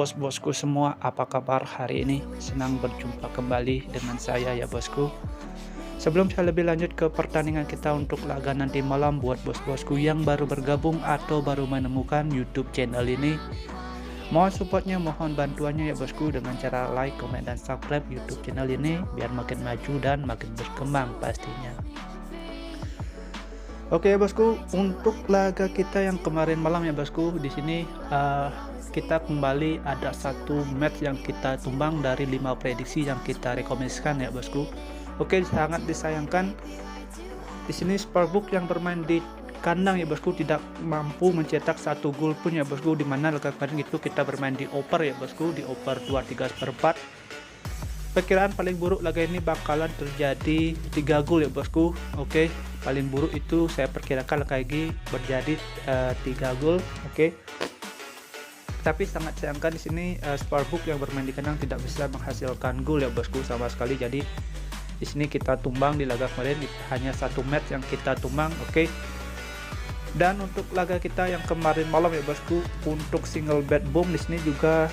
bos-bosku semua, apa kabar hari ini? Senang berjumpa kembali dengan saya ya bosku. Sebelum saya lebih lanjut ke pertandingan kita untuk laga nanti malam, buat bos-bosku yang baru bergabung atau baru menemukan YouTube channel ini, mohon supportnya, mohon bantuannya ya bosku dengan cara like, comment, dan subscribe YouTube channel ini biar makin maju dan makin berkembang pastinya. Oke ya bosku, untuk laga kita yang kemarin malam ya bosku, di sini kita kembali ada satu match yang kita tumbang dari 5 prediksi yang kita rekomendasikan ya bosku. Oke, sangat disayangkan di sini Spurbook yang bermain di kandang ya bosku tidak mampu mencetak satu gol pun ya bosku, dimana laga kemarin itu kita bermain di oper ya bosku, di oper 2/3/4. Perkiraan paling buruk laga ini bakalan terjadi 3 gol ya bosku. Oke, paling buruk itu saya perkirakan laga ini berjadi 3 gol. Oke, tapi sangat sayangkan di sini Spurbook yang bermain di kandang tidak bisa menghasilkan gol ya bosku sama sekali. Jadi di sini kita tumbang di laga kemarin hanya satu match yang kita tumbang. Oke. Dan untuk laga kita yang kemarin malam ya bosku, untuk single bet boom di sini juga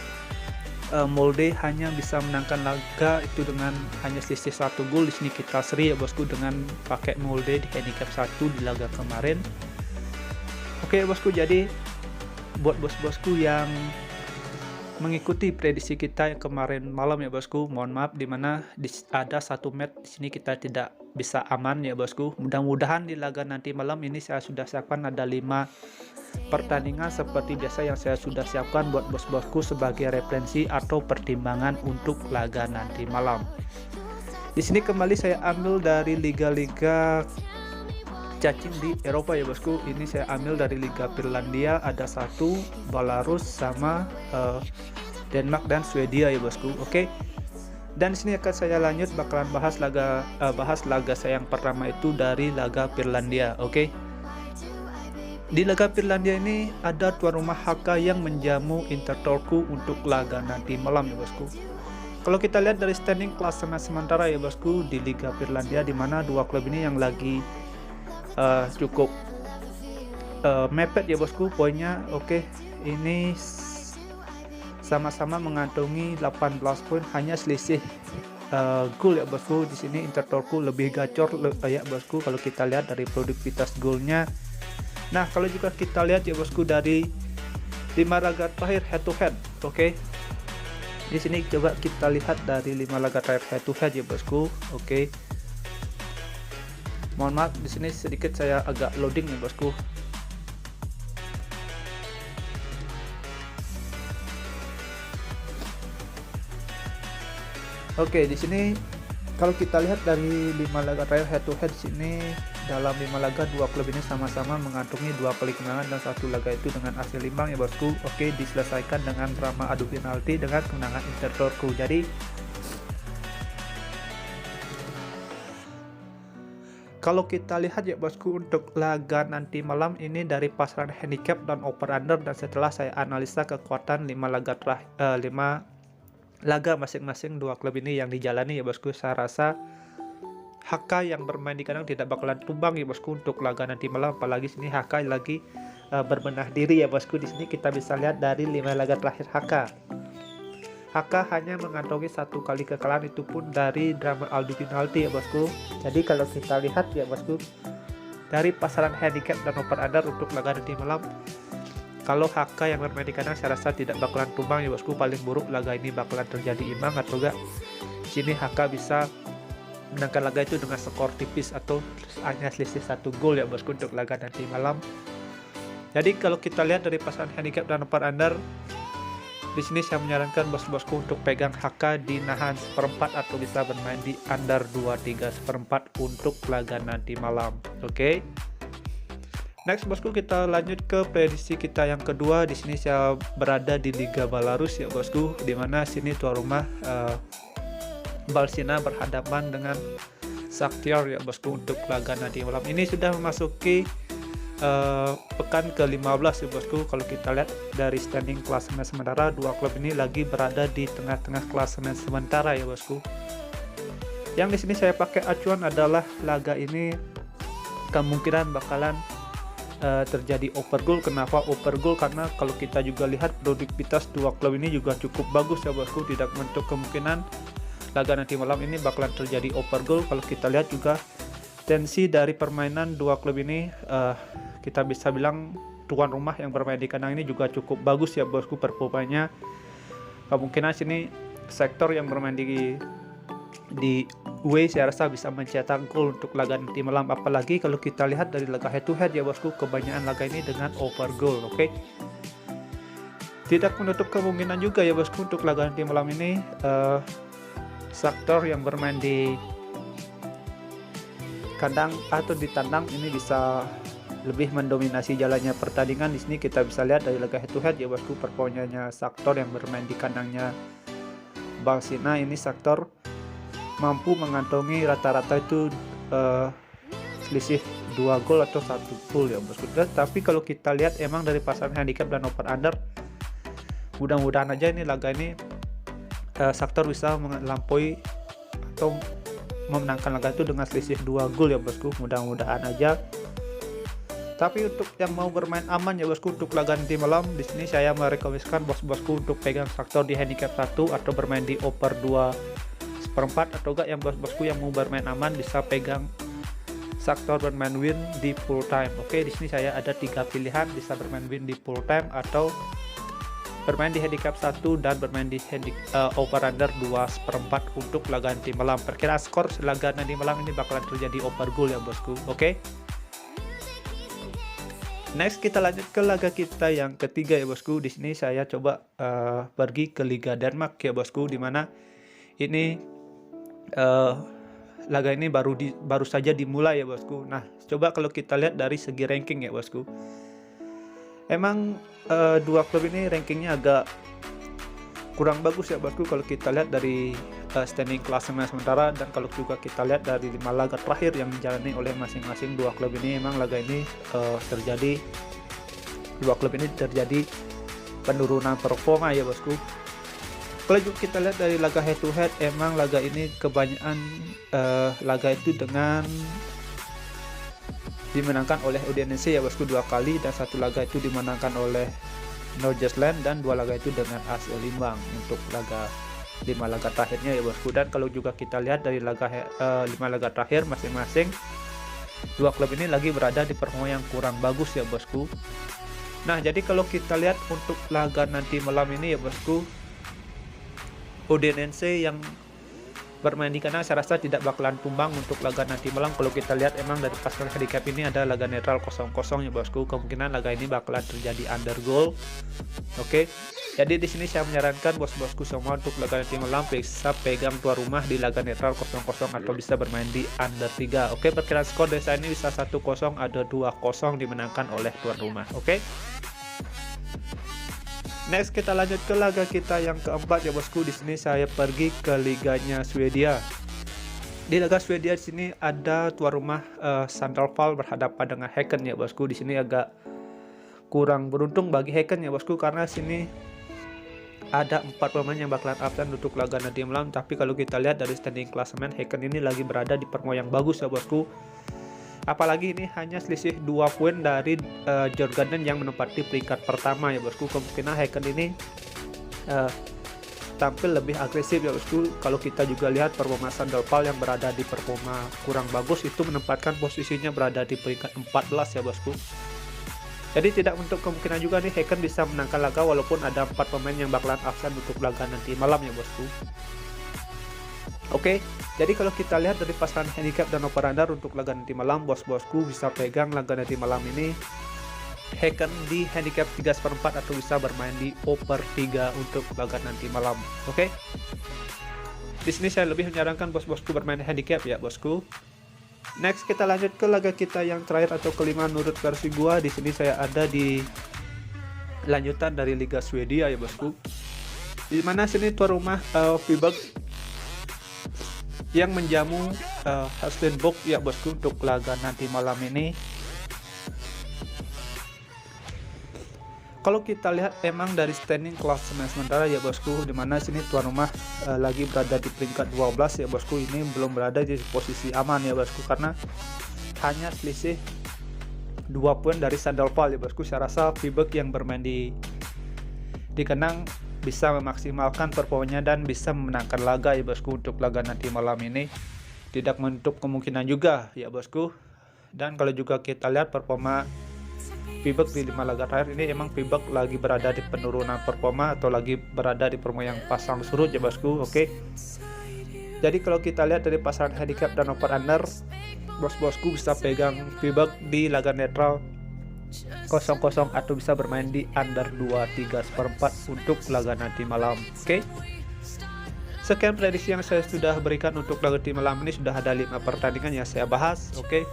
Molde hanya bisa menangkan laga itu dengan hanya selisih 1 gol. Di sini kita seri ya bosku dengan pakai Molde di handicap 1 di laga kemarin. Oke bosku, jadi buat bos-bosku yang mengikuti prediksi kita yang kemarin malam ya bosku, mohon maaf dimana ada satu match di sini kita tidak bisa aman ya bosku. Mudah-mudahan di laga nanti malam ini saya sudah siapkan ada 5 pertandingan seperti biasa yang saya sudah siapkan buat bos-bosku sebagai referensi atau pertimbangan untuk laga nanti malam. Di sini kembali saya ambil dari liga-liga cacing di Eropa ya bosku. Ini saya ambil dari Liga Finlandia, ada satu Belarus sama Denmark dan Swedia ya bosku. Oke. Dan di sini akan saya lanjut bakalan bahas laga saya yang pertama itu dari laga Finlandia. Oke. Di laga Finlandia ini ada tuan rumah HK yang menjamu Inter Turku untuk laga nanti malam ya bosku. Kalau kita lihat dari standing klasemen sementara ya bosku di Liga Finlandia, di mana dua klub ini yang lagi cukup mepet ya bosku poinnya. Oke, ini sama-sama mengantongi 18 poin, hanya selisih gol ya bosku. Di sini Inter Turku lebih gacor ya bosku kalau kita lihat dari produktivitas golnya. Nah, kalau juga kita lihat ya bosku dari 5 laga terakhir head to head. Oke. Di sini coba kita lihat dari 5 laga terakhir head to head ya bosku. Oke. Mohon maaf di sini sedikit saya agak loading ya bosku. Oke, di sini kalau kita lihat dari 5 laga terakhir head to head sini, dalam 5 laga 2 klub ini sama-sama mengantongi 2 kali kemenangan dan 1 laga itu dengan hasil imbang ya bosku. Oke, diselesaikan dengan drama adu penalti dengan kemenangan Inter Turku. Jadi kalau kita lihat ya bosku untuk laga nanti malam ini dari pasaran handicap dan over under, dan setelah saya analisa kekuatan 5 laga masing-masing 2 klub ini yang dijalani ya bosku, saya rasa HK yang bermain di kandang tidak bakalan tumbang ya bosku untuk laga nanti malam. Apalagi sini HK lagi berbenah diri ya bosku. Di sini kita bisa lihat dari 5 laga terakhir HK hanya mengantongi 1 kali kekalahan, itu pun dari drama adu penalti ya bosku. Jadi kalau kita lihat ya bosku dari pasaran handicap dan over under untuk laga nanti malam, kalau HK yang bermain di kandang saya rasa tidak bakalan tumbang ya bosku. Paling buruk laga ini bakalan terjadi imbang atau enggak di sini HK bisa menangkan laga itu dengan skor tipis atau hanya selisih 1 gol ya bosku untuk laga nanti malam. Jadi kalau kita lihat dari pasaran handicap dan over under, di sini saya menyarankan bos-bosku untuk pegang HK di nahan 1/4 atau bisa bermain di under 2/3/4 untuk laga nanti malam. Oke. Next bosku, kita lanjut ke prediksi kita yang kedua. Di sini saya berada di Liga Belarus ya bosku, di mana sini tuan rumah Balsina berhadapan dengan Shakhtar ya bosku untuk laga nanti malam. Ini sudah memasuki pekan ke-15 ya bosku. Kalau kita lihat dari standing klasemen sementara, 2 klub ini lagi berada di tengah-tengah klasemen sementara ya bosku. Yang di sini saya pakai acuan adalah laga ini kemungkinan bakalan terjadi over goal. Kenapa over goal? Karena kalau kita juga lihat produktivitas dua klub ini juga cukup bagus ya bosku. Tidak menutup kemungkinan laga nanti malam ini bakalan terjadi over goal. Kalau kita lihat juga tensi dari permainan dua klub ini, kita bisa bilang tuan rumah yang bermain di kandang ini juga cukup bagus ya bosku performanya. Kemungkinan sini sektor yang bermain di away saya rasa bisa mencetak gol untuk laga nanti malam, apalagi kalau kita lihat dari laga head to head ya bosku, kebanyakan laga ini dengan over goal. Oke. Tidak menutup kemungkinan juga ya bosku untuk laga nanti malam ini sektor yang bermain di kandang atau di tandang ini bisa lebih mendominasi jalannya pertandingan. Di sini kita bisa lihat dari laga head to head ya bosku, performanya sektor yang bermain di kandangnya Barcelona ini sektor mampu mengantongi rata-rata itu selisih 2 gol atau 1 gol ya bosku. Tapi kalau kita lihat emang dari pasangan handicap dan over under, mudah-mudahan aja ini laga ini sektor bisa melampaui atau memenangkan laga itu dengan selisih 2 gol ya bosku, mudah-mudahan aja. Tapi untuk yang mau bermain aman ya bosku untuk laga nanti malam, di sini saya merekomendasikan bos-bosku untuk pegang sektor di handicap 1 atau bermain di over 2/4, atau enggak yang bos-bosku yang mau bermain aman bisa pegang sektor bermain win di full time. Oke, di sini saya ada 3 pilihan, bisa bermain win di full time atau bermain di handicap 1 dan bermain di over under 2/4 untuk laga nanti malam. Perkiraan skor laga nanti malam ini bakalan terjadi over goal ya bosku. Oke. Next kita lanjut ke laga kita yang ketiga ya bosku. Di sini saya coba pergi ke Liga Denmark ya bosku, dimana ini laga ini baru saja dimulai ya bosku. Nah, coba kalau kita lihat dari segi ranking ya bosku, emang dua klub ini rankingnya agak kurang bagus ya bosku kalau kita lihat dari standing klasemen sementara, dan kalau juga kita lihat dari 5 laga terakhir yang dijalani oleh masing-masing dua klub ini, emang laga ini dua klub ini terjadi penurunan performa ya bosku. Kalau juga kita lihat dari laga head to head, emang laga ini kebanyakan laga itu dengan dimenangkan oleh Udinese ya bosku 2 kali, dan 1 laga itu dimenangkan oleh Nordsjælland, dan 2 laga itu dengan hasil imbang untuk 5 laga terakhirnya ya bosku. Dan kalau juga kita lihat dari 5 laga terakhir masing-masing dua klub ini lagi berada di performa yang kurang bagus ya bosku. Nah, jadi kalau kita lihat untuk laga nanti malam ini ya bosku, Udinese yang bermain di kandang saya rasa tidak bakalan tumbang untuk laga nanti malam. Kalau kita lihat emang dari pasangan handicap ini ada laga netral 0-0 ya bosku, kemungkinan laga ini bakalan terjadi under goal. Oke. Jadi di sini saya menyarankan bos-bosku semua untuk laga nanti malam bisa pegang tuan rumah di laga netral 0-0 atau bisa bermain di under 3. Oke, perkiraan skor desa ini bisa 1-0 ada 2-0 dimenangkan oleh tuan rumah. Oke. Next kita lanjut ke laga kita yang keempat ya bosku. Di sini saya pergi ke liganya Swedia. Di laga Swedia di sini ada tuan rumah Sundsvall berhadapan dengan Häcken ya bosku. Di sini agak kurang beruntung bagi Häcken ya bosku, karena sini ada 4 pemain yang bakalan absen untuk laga nanti malam. Tapi kalau kita lihat dari standing klasemen, Häcken ini lagi berada di performa yang bagus ya bosku. Apalagi ini hanya selisih 2 poin dari Djurgården yang menempati peringkat pertama ya bosku. Kemungkinan Häcken ini tampil lebih agresif ya bosku. Kalau kita juga lihat performa Sundsvall yang berada di performa kurang bagus, itu menempatkan posisinya berada di peringkat 14 ya bosku. Jadi tidak untuk kemungkinan juga nih Häcken bisa menangkan laga walaupun ada 4 pemain yang bakalan absen untuk laga nanti malam ya bosku. Oke, jadi kalau kita lihat dari pasangan handicap dan over under untuk laga nanti malam, bos-bosku bisa pegang laga nanti malam ini Häcken di handicap 3/4 atau bisa bermain di over 3 untuk laga nanti malam. Oke. Di sini saya lebih menyarankan bos-bosku bermain handicap ya bosku. Next kita lanjut ke laga kita yang terakhir atau kelima menurut versi gua. Di sini saya ada di lanjutan dari Liga Swedia ya bosku. Di mana sini tuan rumah Viborg yang menjamu Helsingborg ya bosku untuk laga nanti malam ini. Kalau kita lihat emang dari standing klasemen sementara ya bosku, dimana sini tuan rumah lagi berada di peringkat 12 ya bosku. Ini belum berada di posisi aman ya bosku, karena hanya selisih 2 poin dari Sandoval ya bosku. Saya rasa Fibek yang bermain di kandang bisa memaksimalkan performanya dan bisa memenangkan laga ya bosku untuk laga nanti malam ini. Tidak menutup kemungkinan juga ya bosku. Dan kalau juga kita lihat performa Fibek di 5 laga terakhir ini, emang Fibek lagi berada di penurunan performa atau lagi berada di performa yang pasang surut ya bosku. Oke. Jadi kalau kita lihat dari pasaran handicap dan over under, bosku bisa pegang Fibek di laga netral 0-0 atau bisa bermain di under 2/3/4 untuk laga nanti malam. Oke. Sekian prediksi yang saya sudah berikan untuk laga nanti malam ini. Sudah ada 5 pertandingan yang saya bahas. Oke.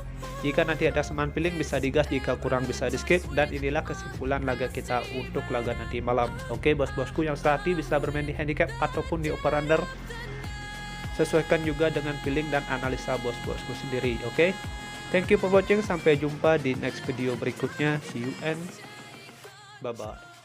Jika nanti ada seman feeling bisa digas, jika kurang bisa di skip. Dan inilah kesimpulan laga kita untuk laga nanti malam. Oke bosku yang sehati bisa bermain di handicap ataupun di over under. Sesuaikan juga dengan feeling dan analisa bosku sendiri. Oke. Thank you for watching. Sampai jumpa di next video berikutnya. See you and bye bye.